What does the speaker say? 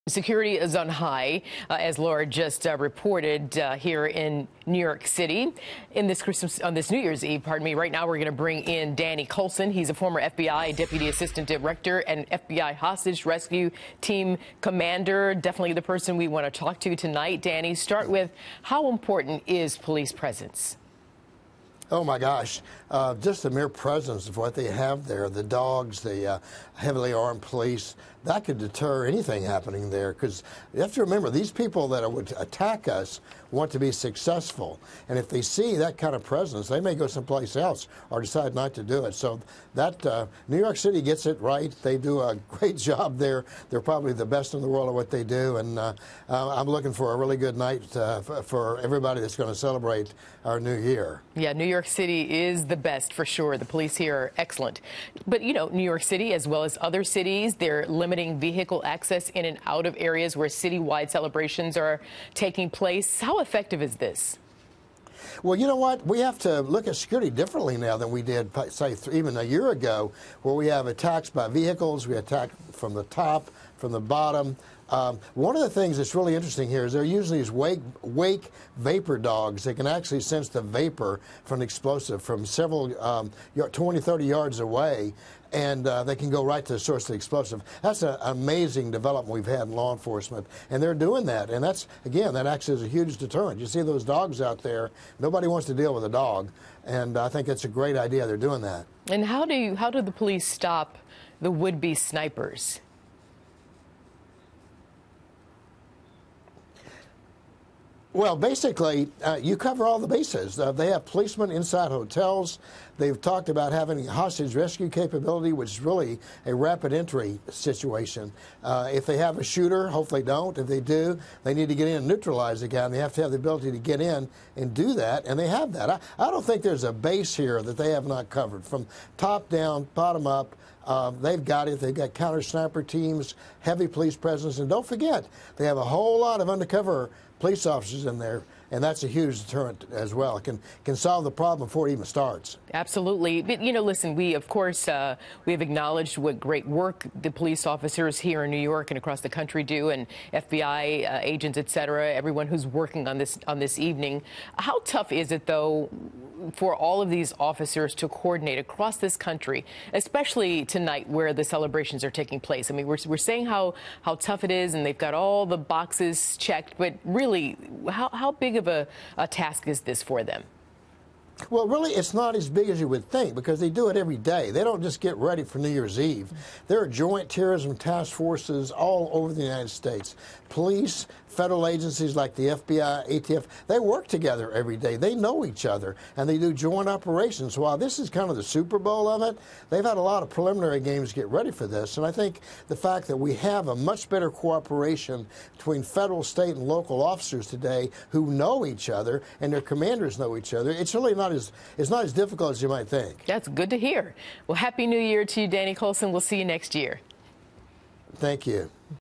Security is on high, as Laura just reported here in New York City. On this New Year's Eve, right now we're going to bring in Danny Coulson. He's a former FBI Deputy Assistant Director and FBI Hostage Rescue Team Commander. Definitely the person we want to talk to tonight. Danny, start with how important is police presence? Oh my gosh, just the mere presence of what they have there, the dogs, the heavily armed police, that could deter anything happening there, because you have to remember, these people that would attack us want to be successful, and if they see that kind of presence, they may go someplace else or decide not to do it. So that New York City gets it right. They do a great job there. They're probably the best in the world at what they do, and I'm looking for a really good night for everybody that's going to celebrate our new year. Yeah, New York City is the best for sure. The police here are excellent. But, you know, New York City, as well as other cities, they're limiting vehicle access in and out of areas where citywide celebrations are taking place. How effective is this? Well, you know what? We have to look at security differently now than we did, say, even a year ago, where we have attacks by vehicles, we attack from the top, from the bottom. One of the things that's really interesting here is there are usually these wake vapor dogs that can actually sense the vapor from the explosive from several 20, 30 yards away, and they can go right to the source of the explosive. That's an amazing development we've had in law enforcement, and they're doing that. And that's, again, that acts as a huge deterrent. You see those dogs out there, nobody wants to deal with a dog, and I think it's a great idea they're doing that. And how do the police stop the would-be snipers? Well, basically, you cover all the bases. They have policemen inside hotels. They've talked about having hostage rescue capability, which is really a rapid entry situation. If they have a shooter, hopefully don't. If they do, they need to get in and neutralize the guy, and they have to have the ability to get in and do that, and they have that. I don't think there's a base here that they have not covered. From top down, bottom up, they've got it. They've got counter sniper teams, heavy police presence, and don't forget, they have a whole lot of undercover police officers in there, and that's a huge deterrent as well. It can solve the problem before it even starts. Absolutely. But, you know, listen, we, of course, we have acknowledged what great work the police officers here in New York and across the country do, and FBI agents, et cetera, everyone who's working on this evening. How tough is it, though, for all of these officers to coordinate across this country, especially tonight where the celebrations are taking place? I mean, we're saying how tough it is, and they've got all the boxes checked, but really, how big of a task is this for them? Well, really, it's not as big as you would think, because they do it every day. They don't just get ready for New Year's Eve. There are joint terrorism task forces all over the United States. Police, federal agencies like the FBI, ATF, they work together every day. They know each other, and they do joint operations. So while this is kind of the Super Bowl of it, they've had a lot of preliminary games to get ready for this. And I think the fact that we have a much better cooperation between federal, state, and local officers today who know each other, and their commanders know each other, it's really not as difficult as you might think. That's good to hear. Well, Happy New Year to you, Danny Coulson. We'll see you next year. Thank you.